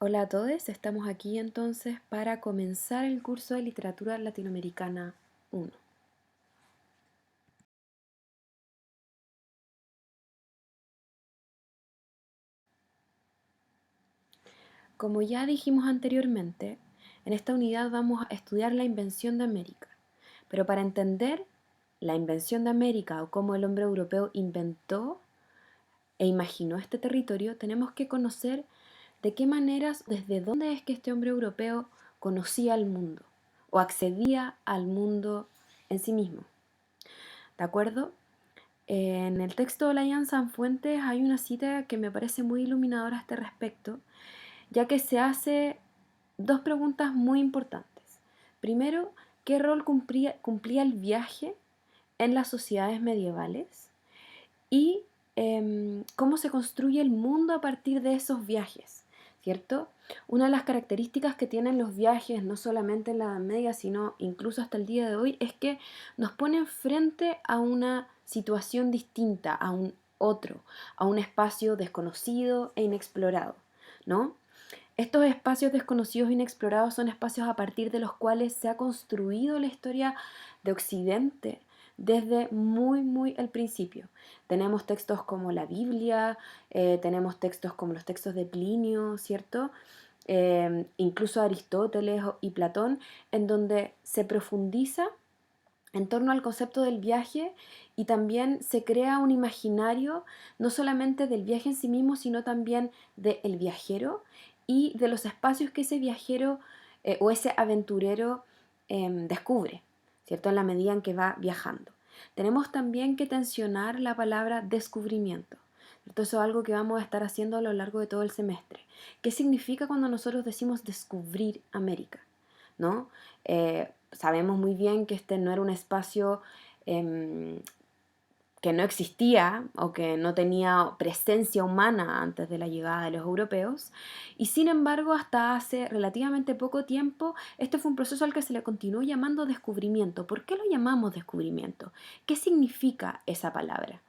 Hola a todos, estamos aquí entonces para comenzar el curso de Literatura Latinoamericana 1. Como ya dijimos anteriormente, en esta unidad vamos a estudiar la invención de América. Pero para entender la invención de América o cómo el hombre europeo inventó e imaginó este territorio, tenemos que conocer de qué maneras, desde dónde es que este hombre europeo conocía el mundo o accedía al mundo en sí mismo. ¿De acuerdo? En el texto de Layan Sanfuentes hay una cita que me parece muy iluminadora a este respecto, ya que se hace dos preguntas muy importantes. Primero, ¿qué rol cumplía el viaje en las sociedades medievales? Y cómo se construye el mundo a partir de esos viajes, ¿cierto? Una de las características que tienen los viajes, no solamente en la Edad Media, sino incluso hasta el día de hoy, es que nos ponen frente a una situación distinta, a un otro, a un espacio desconocido e inexplorado, ¿no? Estos espacios desconocidos e inexplorados son espacios a partir de los cuales se ha construido la historia de Occidente desde muy el principio. Tenemos textos como la Biblia, tenemos textos como los textos de Plinio, ¿cierto? Incluso Aristóteles y Platón, en donde se profundiza en torno al concepto del viaje y también se crea un imaginario no solamente del viaje en sí mismo, sino también del viajero y de los espacios que ese viajero o ese aventurero descubre, ¿cierto? En la medida en que va viajando. Tenemos también que tensionar la palabra descubrimiento. ¿Cierto? Eso es algo que vamos a estar haciendo a lo largo de todo el semestre. ¿Qué significa cuando nosotros decimos descubrir América? ¿No? Sabemos muy bien que este no era un espacio eh, que no existía o que no tenía presencia humana antes de la llegada de los europeos, y sin embargo hasta hace relativamente poco tiempo este fue un proceso al que se le continuó llamando descubrimiento. ¿Por qué lo llamamos descubrimiento? ¿Qué significa esa palabra?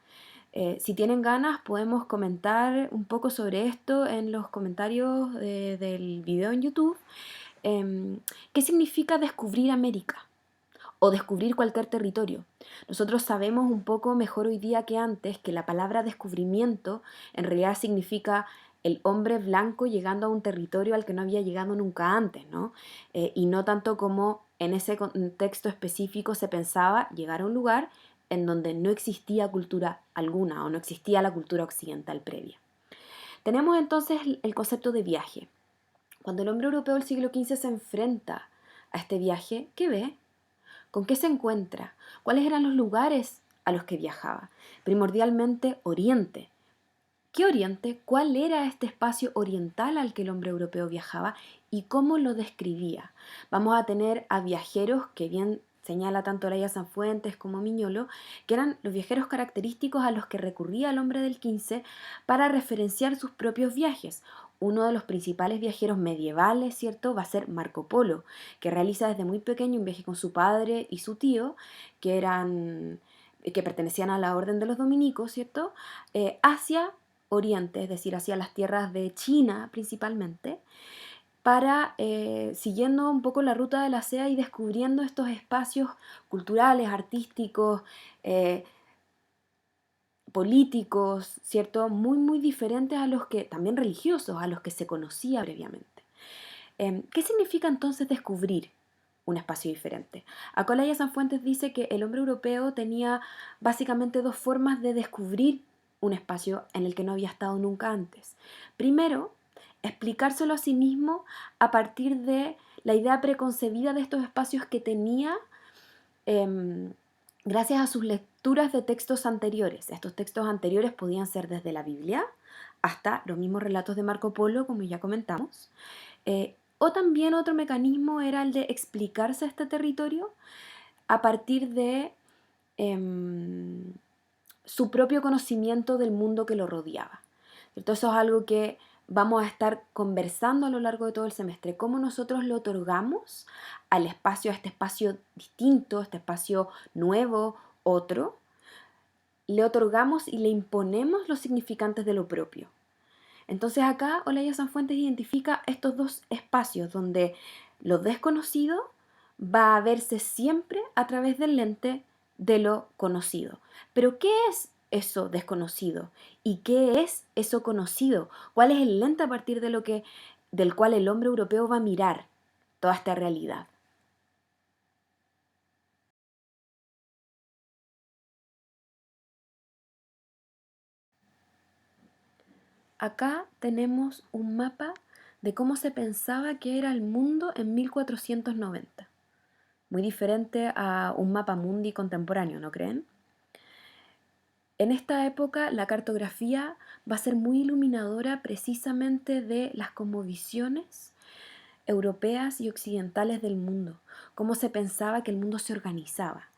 Si tienen ganas podemos comentar un poco sobre esto en los comentarios del video en YouTube. ¿Qué significa descubrir América? O descubrir cualquier territorio. Nosotros sabemos un poco mejor hoy día que antes que la palabra descubrimiento en realidad significa el hombre blanco llegando a un territorio al que no había llegado nunca antes, ¿no? Y no tanto como en ese contexto específico se pensaba llegar a un lugar en donde no existía cultura alguna o no existía la cultura occidental previa. Tenemos entonces el concepto de viaje. Cuando el hombre europeo del siglo XV se enfrenta a este viaje, ¿qué ve? ¿Con qué se encuentra? ¿Cuáles eran los lugares a los que viajaba? Primordialmente Oriente. ¿Qué Oriente? ¿Cuál era este espacio oriental al que el hombre europeo viajaba y cómo lo describía? Vamos a tener a viajeros que bien señala tanto Laia Sanfuentes como Miñolo, que eran los viajeros característicos a los que recurría el hombre del XV para referenciar sus propios viajes. Uno de los principales viajeros medievales, ¿cierto?, va a ser Marco Polo, que realiza desde muy pequeño un viaje con su padre y su tío, que pertenecían a la orden de los dominicos, ¿cierto?, hacia Oriente, es decir, hacia las tierras de China principalmente, para, siguiendo un poco la ruta de la seda y descubriendo estos espacios culturales, artísticos, eh, políticos, ¿cierto? Muy diferentes a los que, también religiosos, a los que se conocía previamente. ¿Qué significa entonces descubrir un espacio diferente? Acolaya Sanfuentes dice que el hombre europeo tenía básicamente dos formas de descubrir un espacio en el que no había estado nunca antes. Primero, explicárselo a sí mismo a partir de la idea preconcebida de estos espacios que tenía em, gracias a sus lecturas de textos anteriores. Estos textos anteriores podían ser desde la Biblia hasta los mismos relatos de Marco Polo, como ya comentamos. O también otro mecanismo era el de explicarse este territorio a partir de em, su propio conocimiento del mundo que lo rodeaba. ¿Cierto? Eso es algo que vamos a estar conversando a lo largo de todo el semestre, cómo nosotros le otorgamos al espacio, a este espacio distinto, a este espacio nuevo, otro, le otorgamos y le imponemos los significantes de lo propio. Entonces acá Olaya Sanfuentes identifica estos dos espacios donde lo desconocido va a verse siempre a través del lente de lo conocido. Pero ¿qué es eso desconocido? ¿Y qué es eso conocido? ¿Cuál es el lente a partir de del cual el hombre europeo va a mirar toda esta realidad? Acá tenemos un mapa de cómo se pensaba que era el mundo en 1490. Muy diferente a un mapa mundi contemporáneo, ¿no creen? En esta época la cartografía va a ser muy iluminadora precisamente de las cosmovisiones europeas y occidentales del mundo, cómo se pensaba que el mundo se organizaba.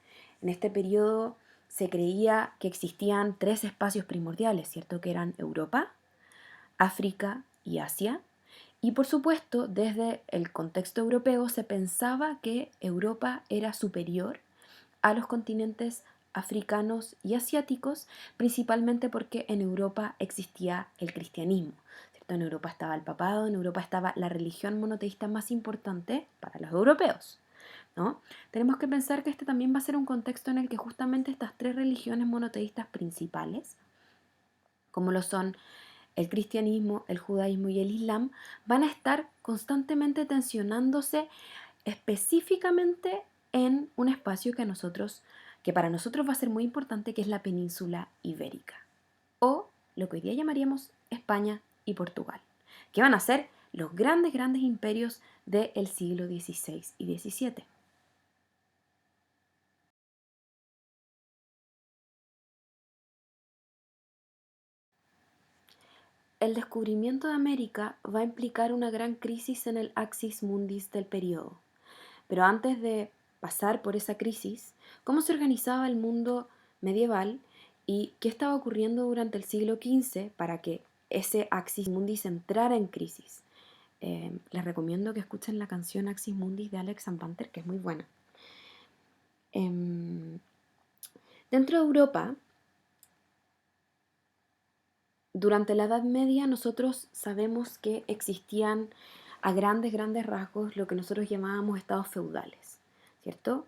En este periodo se creía que existían tres espacios primordiales, ¿cierto? Que eran Europa, África y Asia. Y por supuesto, desde el contexto europeo se pensaba que Europa era superior a los continentes africanos y asiáticos, principalmente porque en Europa existía el cristianismo, ¿cierto? En Europa estaba el papado, en Europa estaba la religión monoteísta más importante para los europeos, ¿no? Tenemos que pensar que este también va a ser un contexto en el que justamente estas tres religiones monoteístas principales, como lo son el cristianismo, el judaísmo y el islam, van a estar constantemente tensionándose específicamente en un espacio que para nosotros va a ser muy importante, que es la península ibérica, o lo que hoy día llamaríamos España y Portugal, que van a ser los grandes, grandes imperios del siglo XVI y XVII. El descubrimiento de América va a implicar una gran crisis en el axis mundis del periodo. Pero antes de pasar por esa crisis, ¿cómo se organizaba el mundo medieval y qué estaba ocurriendo durante el siglo XV para que ese Axis Mundis entrara en crisis? Les recomiendo que escuchen la canción Axis Mundis de Alex Banter, que es muy buena. Em, Dentro de Europa, durante la Edad Media nosotros sabemos que existían a grandes, grandes rasgos lo que nosotros llamábamos estados feudales, ¿cierto?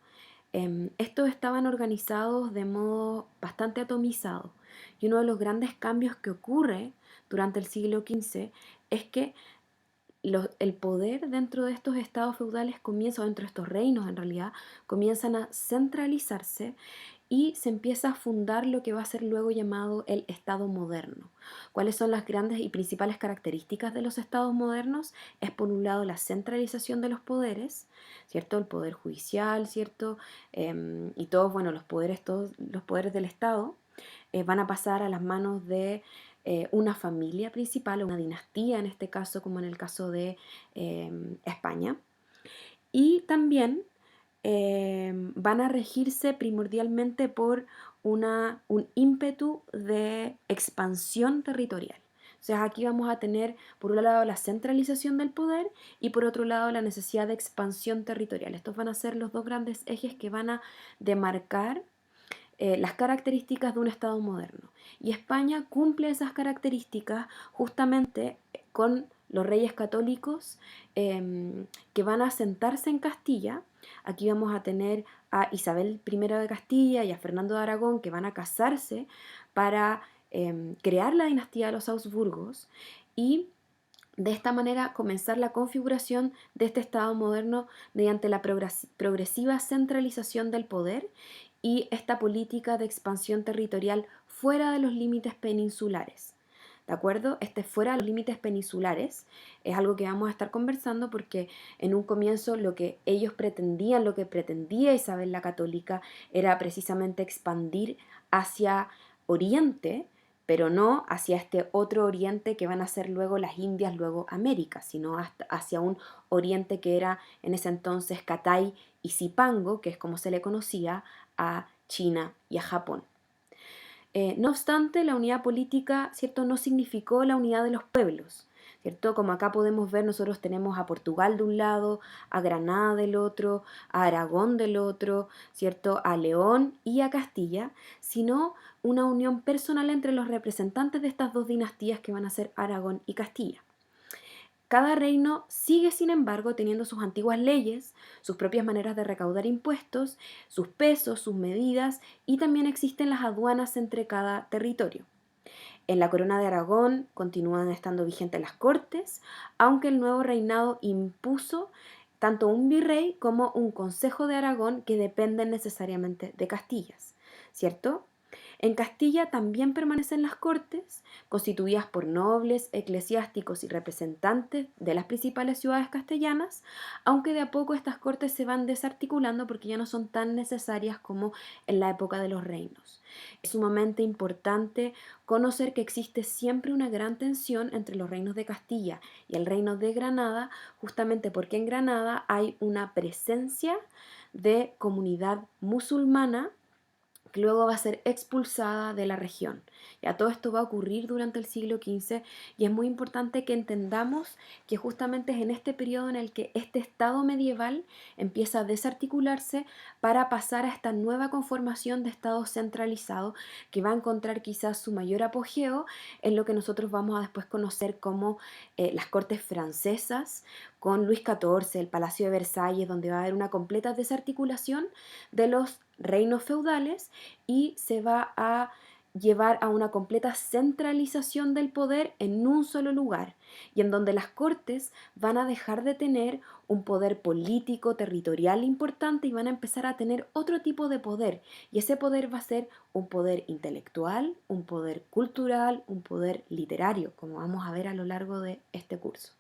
Estos estaban organizados de modo bastante atomizado y uno de los grandes cambios que ocurre durante el siglo XV es que el poder dentro de estos estados feudales comienza, o dentro de estos reinos en realidad, comienzan a centralizarse y se empieza a fundar lo que va a ser luego llamado el Estado moderno. ¿Cuáles son las grandes y principales características de los estados modernos? Es por un lado la centralización de los poderes, ¿cierto? El poder judicial, ¿cierto? Y todos, bueno, todos los poderes del Estado van a pasar a las manos de una familia principal, una dinastía en este caso, como en el caso de España. Y también van a regirse primordialmente por un ímpetu de expansión territorial. O sea, aquí vamos a tener por un lado la centralización del poder y por otro lado la necesidad de expansión territorial. Estos van a ser los dos grandes ejes que van a demarcar las características de un Estado moderno. Y España cumple esas características justamente con los reyes católicos que van a sentarse en Castilla. Aquí vamos a tener a Isabel I de Castilla y a Fernando de Aragón, que van a casarse para crear la dinastía de los Habsburgos y de esta manera comenzar la configuración de este Estado moderno mediante la progresiva centralización del poder y esta política de expansión territorial fuera de los límites peninsulares. ¿De acuerdo? Este fuera de los límites peninsulares es algo que vamos a estar conversando porque en un comienzo lo que ellos pretendían, lo que pretendía Isabel la Católica era precisamente expandir hacia Oriente, pero no hacia este otro Oriente que van a ser luego las Indias, luego América, sino hacia un Oriente que era en ese entonces Catay y Zipango, que es como se le conocía a China y a Japón. No obstante, la unidad política, ¿cierto?, no significó la unidad de los pueblos, ¿cierto? Como acá podemos ver, nosotros tenemos a Portugal de un lado, a Granada del otro, a Aragón del otro, ¿cierto?, a León y a Castilla, sino una unión personal entre los representantes de estas dos dinastías que van a ser Aragón y Castilla. Cada reino sigue, sin embargo, teniendo sus antiguas leyes, sus propias maneras de recaudar impuestos, sus pesos, sus medidas, y también existen las aduanas entre cada territorio. En la corona de Aragón continúan estando vigentes las cortes, aunque el nuevo reinado impuso tanto un virrey como un consejo de Aragón que dependen necesariamente de Castillas, ¿cierto? En Castilla también permanecen las cortes, constituidas por nobles, eclesiásticos y representantes de las principales ciudades castellanas, aunque de a poco estas cortes se van desarticulando porque ya no son tan necesarias como en la época de los reinos. Es sumamente importante conocer que existe siempre una gran tensión entre los reinos de Castilla y el reino de Granada, justamente porque en Granada hay una presencia de comunidad musulmana que luego va a ser expulsada de la región. Ya todo esto va a ocurrir durante el siglo XV y es muy importante que entendamos que justamente es en este periodo en el que este Estado medieval empieza a desarticularse para pasar a esta nueva conformación de Estado centralizado que va a encontrar quizás su mayor apogeo en lo que nosotros vamos a después conocer como las Cortes francesas con Luis XIV, el Palacio de Versalles, donde va a haber una completa desarticulación de los reinos feudales y se va a llevar a una completa centralización del poder en un solo lugar y en donde las cortes van a dejar de tener un poder político, territorial importante y van a empezar a tener otro tipo de poder y ese poder va a ser un poder intelectual, un poder cultural, un poder literario, como vamos a ver a lo largo de este curso.